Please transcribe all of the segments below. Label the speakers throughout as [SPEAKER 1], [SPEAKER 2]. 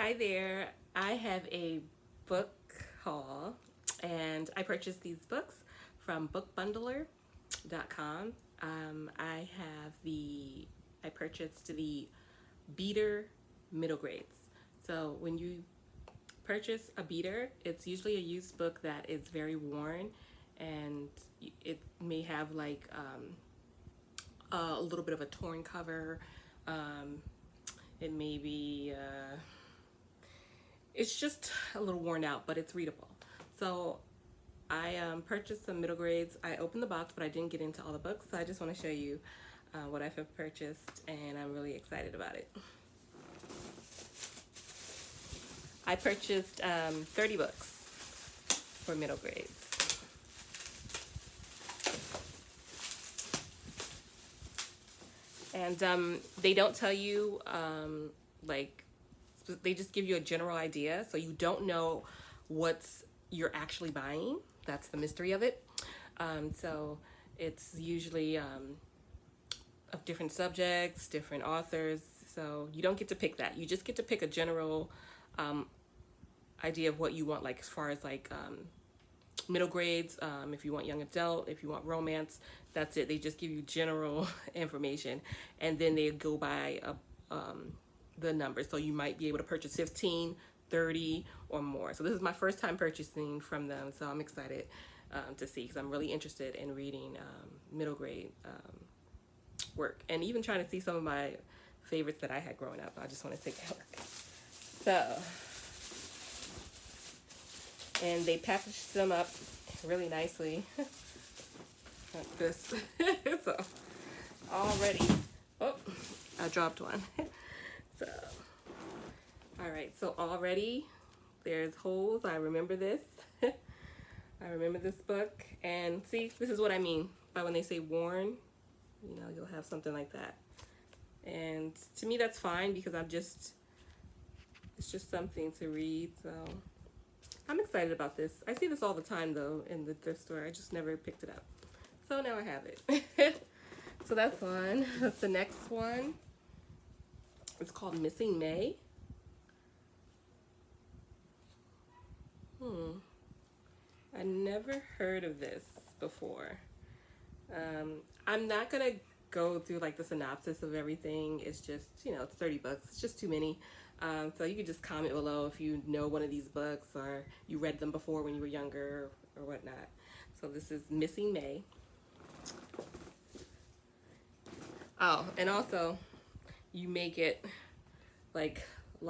[SPEAKER 1] Hi there. I have a book haul and I purchased these books from bookbundler.com. I purchased the Beater middle grades. So when you purchase a Beater, it's usually a used book that is very worn and it may have like a little bit of a torn cover. Um, it may be it's just a little worn out, but it's readable. So I purchased some middle grades. I opened the box, but I didn't get into all the books. So I just want to show you what I've purchased, and I'm really excited about it. I purchased 30 books for middle grades. And they don't tell you, like, they just give you a general idea. So you don't know what's you're actually buying. That's the mystery of it. So it's usually of different subjects, different authors. So you don't get to pick that. You just get to pick a general idea of what you want, like as far as like middle grades, if you want young adult, if you want romance. That's it. They just give you general information, and then they go by the numbers. So you might be able to purchase 15, 30, or more. So this is my first time purchasing from them, so I'm excited to see, because I'm really interested in reading middle grade work, and even trying to see some of my favorites that I had growing up. I just want to take a look. So, and they packaged them up really nicely. Like this. So already, oh, I dropped one. So, all right, so already there's holes. I remember this. I remember this book. And see, this is what I mean by when they say worn, you know, you'll have something like that. And to me, that's fine, because it's just something to read. So I'm excited about this. I see this all the time though in the thrift store. I just never picked it up. So now I have it. So that's one. That's the next one. It's called Missing May. I never heard of this before. I'm not gonna go through like the synopsis of everything. It's just, you know, it's 30 bucks. It's just too many. So you could just comment below if you know one of these books or you read them before when you were younger or whatnot. So this is Missing May. Oh, and also you may get like some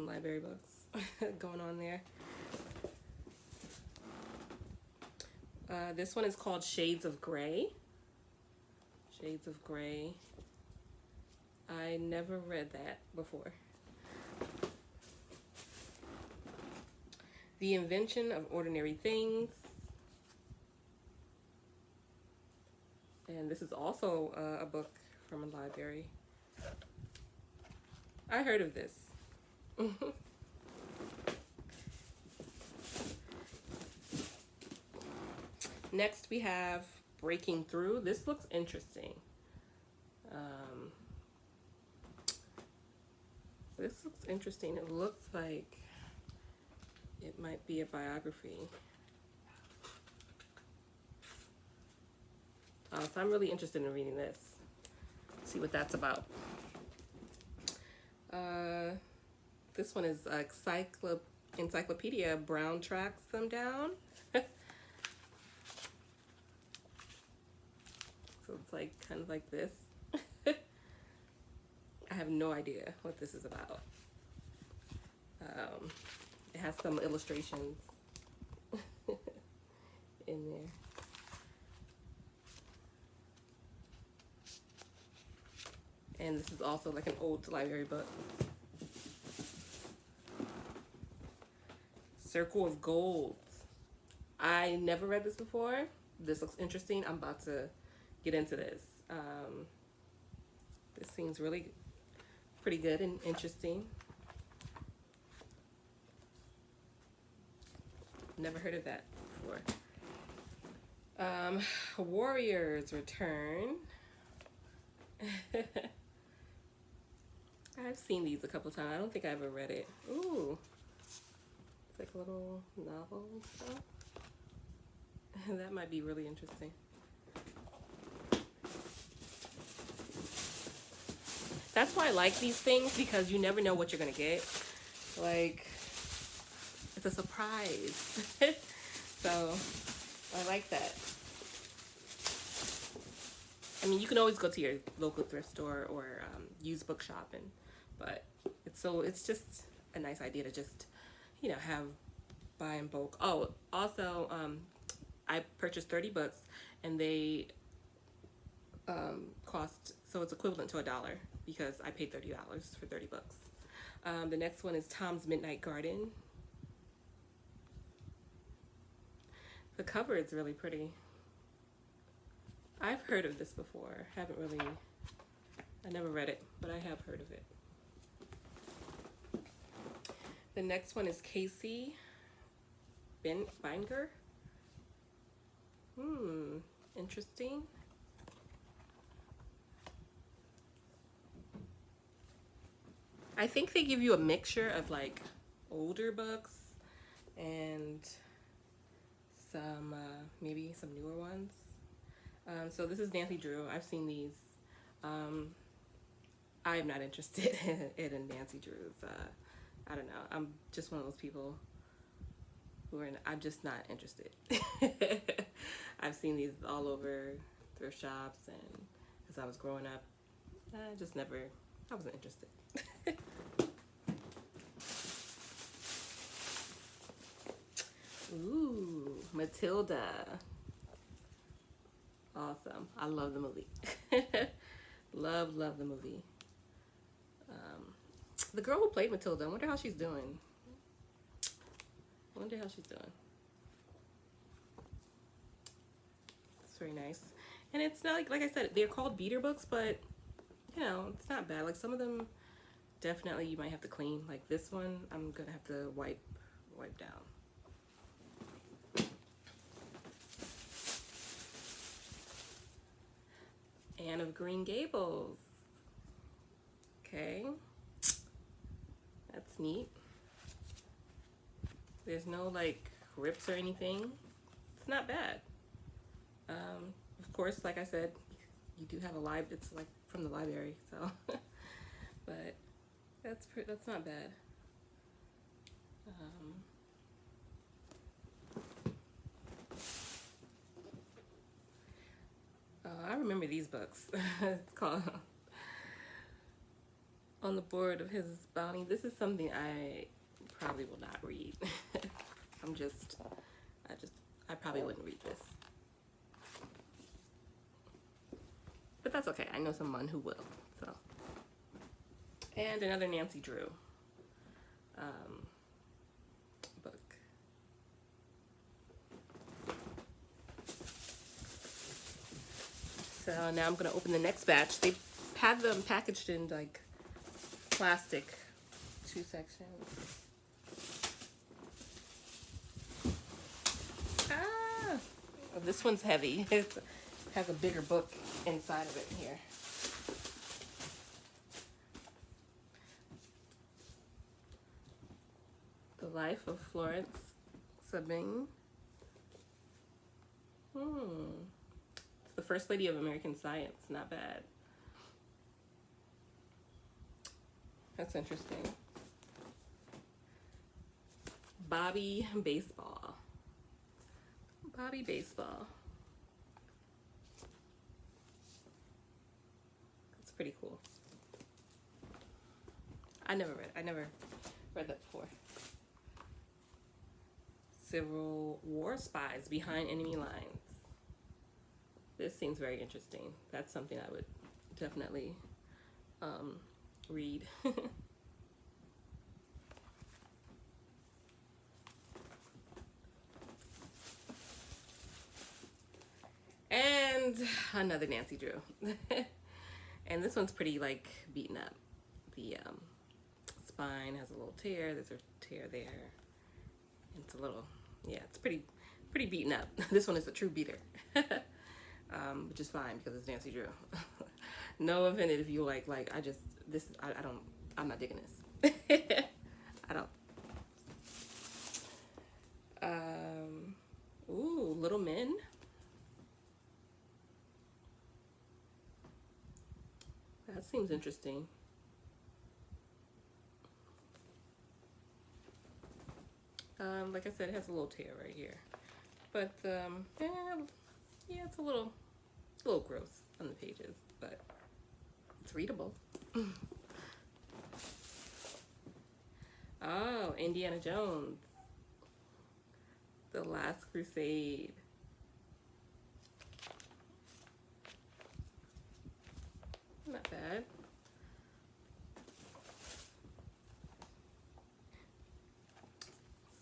[SPEAKER 1] library books going on there. This one is called Shades of Grey. Shades of Grey. I never read that before. The Invention of Ordinary Things. And this is also a book from a library. I heard of this. Next we have Breaking Through. This looks interesting. This looks interesting. It looks like it might be a biography. So I'm really interested in reading this. See what that's about. This one is Encyclopedia Brown Tracks Them Down. So it's like kind of like this. I have no idea what this is about. It has some illustrations in there. And this is also like an old library book. Circle of Gold. I never read this before. This looks interesting. I'm about to get into this. This seems really pretty good and interesting. Never heard of that before. Warriors Return. I've seen these a couple times. I don't think I ever read it. Ooh, it's like a little novel and stuff. That might be really interesting. That's why I like these things, because you never know what you're gonna get. Like, it's a surprise. So I like that. I mean, you can always go to your local thrift store or used bookshop, but it's just a nice idea to just, have buy in bulk. Oh, also, I purchased 30 books, and they cost, so it's equivalent to $1 because I paid $30 for 30 books. The next one is Tom's Midnight Garden. The cover is really pretty. I've heard of this before. I never read it, but I have heard of it. The next one is Casey Binger. Interesting. I think they give you a mixture of like older books and some maybe some newer ones. So this is Nancy Drew. I've seen these. I am not interested in Nancy Drew's. I don't know. I'm just one of those people I'm just not interested. I've seen these all over thrift shops, and as I was growing up, I wasn't interested. Ooh, Matilda. Awesome. I love the movie. love the movie. The girl who played Matilda, I wonder how she's doing. It's very nice. And it's not like I said, they're called beater books, but it's not bad. Like some of them definitely you might have to clean. Like this one, I'm gonna have to wipe down. Anne of Green Gables. Okay. That's neat. There's no like rips or anything. It's not bad. Of course, like I said, you do have it's like from the library, so but that's not bad. I remember these books. It's called On the Board of His Bounty. This is something I probably will not read. I probably wouldn't read this. But that's okay. I know someone who will. So, and another Nancy Drew book. So now I'm gonna open the next batch. They have them packaged in like plastic, 2 sections. Oh, this one's heavy. It has a bigger book inside of it here. The Life of Florence Sabine. It's the First Lady of American Science. Not bad. That's interesting. Bobby Baseball. Bobby Baseball. That's pretty cool. I never read that before. Civil War Spies Behind Enemy Lines. This seems very interesting. That's something I would definitely read. And another Nancy Drew. And this one's pretty like beaten up. The spine has a little tear. There's a tear there. It's a little, yeah, it's pretty beaten up. This one is a true beater. Which is fine because it's Nancy Drew. No offended if you I I'm not digging this. I don't. Ooh, Little Men. That seems interesting. Like I said, it has a little tail right here, but yeah, it's a little gross on the pages, but it's readable. Oh, Indiana Jones, The Last Crusade. Not bad.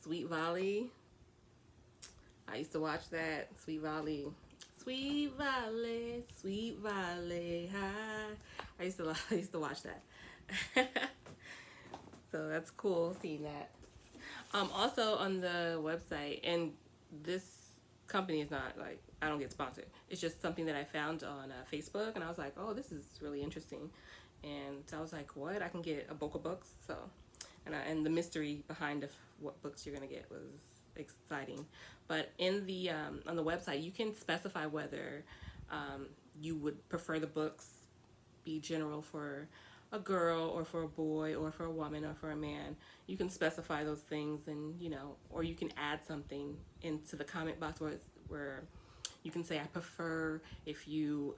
[SPEAKER 1] Sweet Valley. I used to watch that. Sweet Valley. Sweet Valley, Sweet Valley High. I used to watch that. So that's cool seeing that. Also on the website, and this company is not like, I don't get sponsored. It's just something that I found on Facebook, and I was like, oh, this is really interesting. And I was like, what? I can get a bulk of books. So, and the mystery behind what books you're gonna get was exciting. But in the on the website, you can specify whether you would prefer the books be general for a girl or for a boy or for a woman or for a man. You can specify those things, and or you can add something into the comment box where you can say, I prefer if you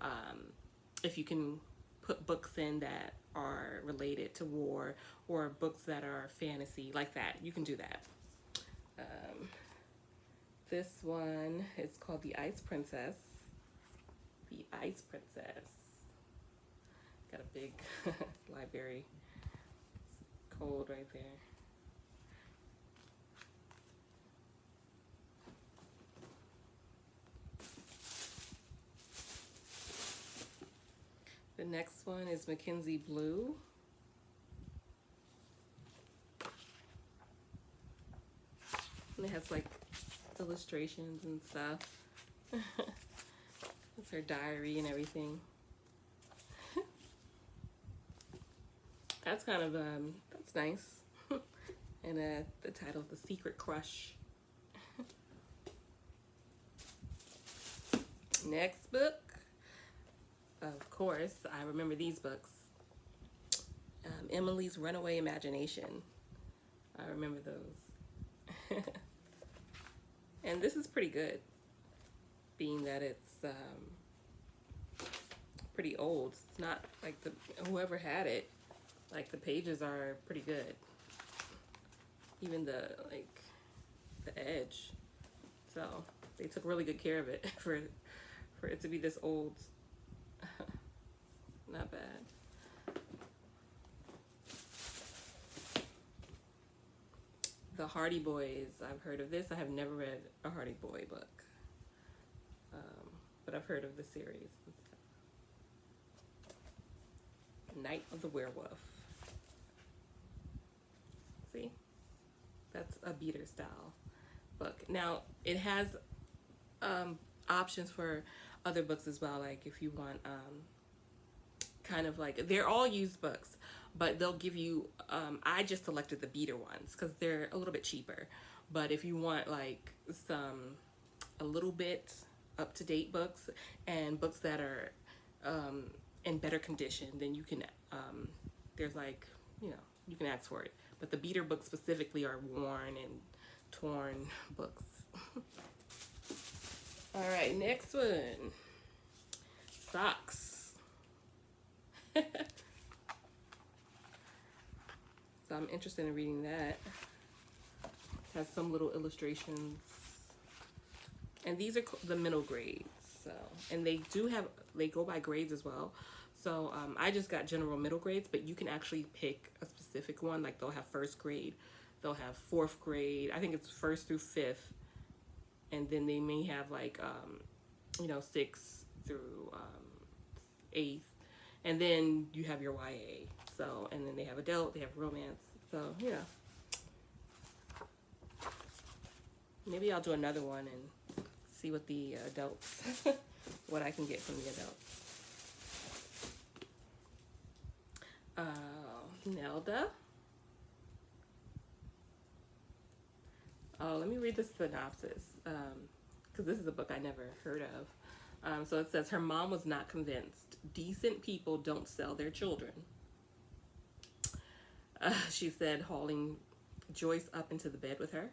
[SPEAKER 1] can put books in that are related to war, or books that are fantasy, like that. You can do that. This one is called The Ice Princess. The Ice Princess. Got a big library. It's cold right there. The next one is Mackenzie Blue. And it has like illustrations and stuff. It's her diary and everything. That's kind of that's nice. And the title is The Secret Crush. Next book, of course, I remember these books. Emily's Runaway Imagination. I remember those. And this is pretty good, being that it's pretty old. It's not like whoever had it, like the pages are pretty good. Even the edge. So they took really good care of it for it to be this old. Not bad. The Hardy Boys. I've heard of this. I have never read a Hardy Boy book, but I've heard of the series. Night of the Werewolf. See? That's a beater style book. Now, it has options for other books as well. Like if you want kind of like, they're all used books, but they'll give you, I just selected the beater ones because they're a little bit cheaper. But if you want like a little bit up-to-date books and books that are in better condition, then you can, there's like, you can ask for it. But the beater books specifically are worn and torn books. All right, next one. Socks. So I'm interested in reading that. Has some little illustrations. And these are the middle grades. So, and they go by grades as well. So I just got general middle grades, but you can actually pick a specific one. Like they'll have first grade, they'll have fourth grade. I think it's first through fifth. And then they may have like, sixth through eighth. And then you have your YA. So, and then they have adult, they have romance. So, maybe I'll do another one and see what the adults, what I can get from the adults. Nelda. Oh, let me read the synopsis, because this is a book I never heard of. So it says, her mom was not convinced. Decent people don't sell their children. She said, hauling Joyce up into the bed with her.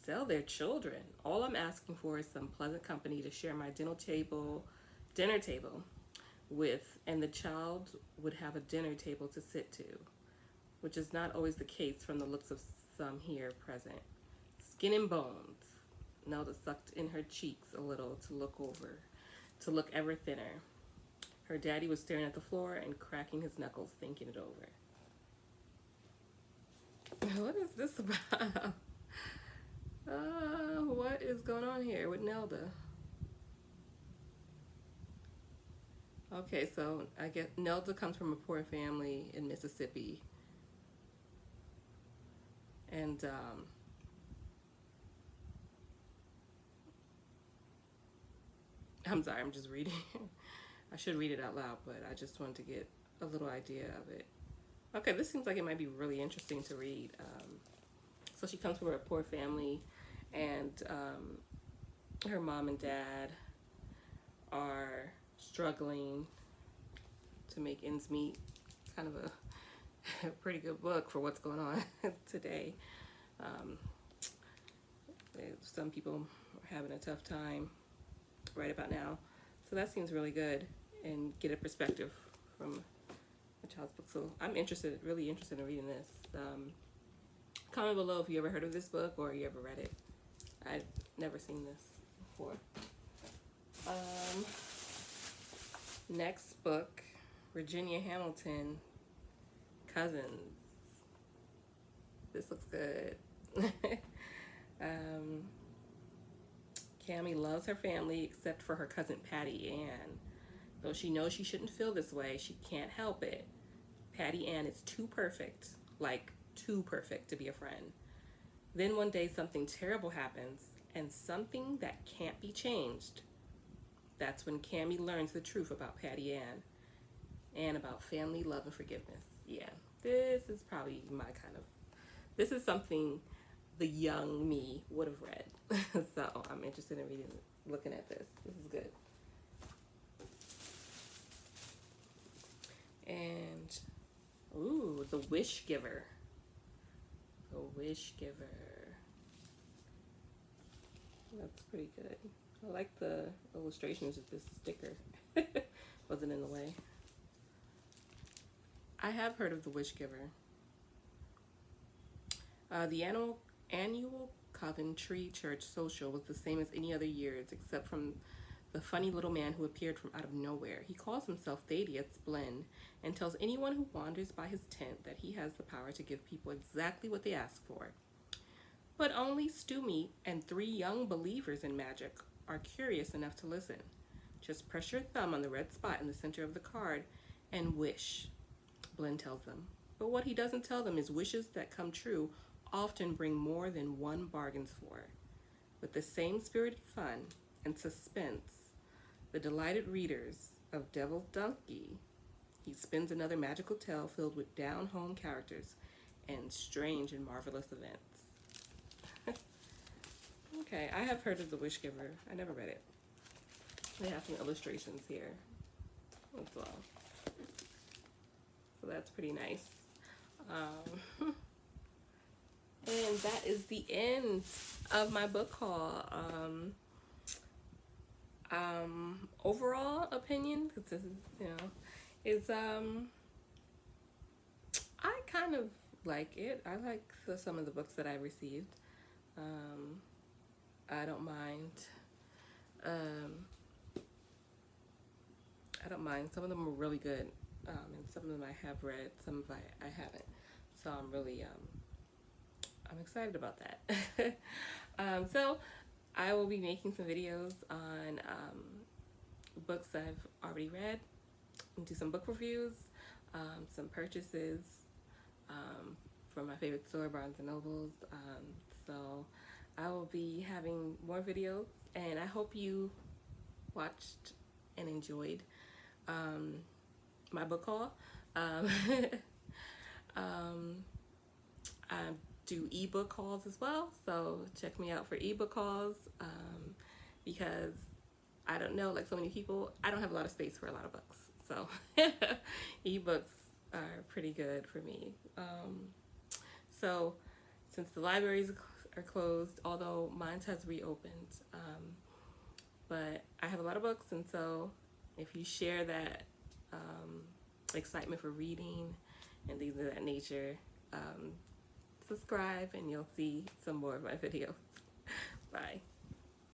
[SPEAKER 1] Sell their children. All I'm asking for is some pleasant company to share my dinner table with, and the child would have a dinner table to sit to, which is not always the case from the looks of some here present. Skin and bones. Nelda sucked in her cheeks a little to look ever thinner. Her daddy was staring at the floor and cracking his knuckles, thinking it over. What is this about? What is going on here with Nelda? Okay, so I guess Nelda comes from a poor family in Mississippi. And I'm sorry, I'm just reading. I should read it out loud, but I just wanted to get a little idea of it. Okay, this seems like it might be really interesting to read. So she comes from a poor family, and her mom and dad are struggling to make ends meet. It's kind of a pretty good book for what's going on today. Some people are having a tough time right about now. So that seems really good, and get a perspective from a child's book. So I'm really interested in reading this. Comment below if you ever heard of this book or you ever read it. I've never seen this before. Next book, Virginia Hamilton, Cousins. This looks good. Cammie loves her family except for her cousin Patty Ann. Though she knows she shouldn't feel this way, she can't help it. Patty Ann is too perfect, like too perfect to be a friend. Then one day something terrible happens, and something that can't be changed. That's when Cammie learns the truth about Patty Ann and about family, love, and forgiveness. Yeah, this is probably this is something the young me would have read. So I'm interested in looking at this. This is good. And, ooh, The Wish Giver. The Wish Giver. That's pretty good. I like the illustrations of this sticker. Wasn't in the way. I have heard of The Wish Giver. The annual Coventry Church social was the same as any other years, except from the funny little man who appeared from out of nowhere. He calls himself Thaddeus Blinn and tells anyone who wanders by his tent that he has the power to give people exactly what they ask for. But only Stew Meat and 3 young believers in magic are curious enough to listen. Just press your thumb on the red spot in the center of the card and wish, Blinn tells them. But what he doesn't tell them is wishes that come true often bring more than one bargains for. With the same spirit of fun and suspense, the delighted readers of Devil's Donkey, he spins another magical tale filled with down-home characters and strange and marvelous events. Okay, I have heard of The Wish Giver. I never read it. They have some illustrations here as well. So that's pretty nice. And that is the end of my book haul. Overall opinion, because this is, I kind of like it. I like some of the books that I received. I don't mind. Some of them are really good, and some of them I have read. Some of I haven't. So I'm really I'm excited about that. So I will be making some videos on books I've already read, and do some book reviews, some purchases from my favorite store, Barnes & Nobles. So I will be having more videos, and I hope you watched and enjoyed my book haul. I do ebook hauls as well, so check me out for ebook hauls, because I don't know, like so many people, I don't have a lot of space for a lot of books, so ebooks are pretty good for me. So since the libraries are closed, although mine has reopened, but I have a lot of books, and so if you share that excitement for reading and things of that nature, subscribe and you'll see some more of my videos. Bye.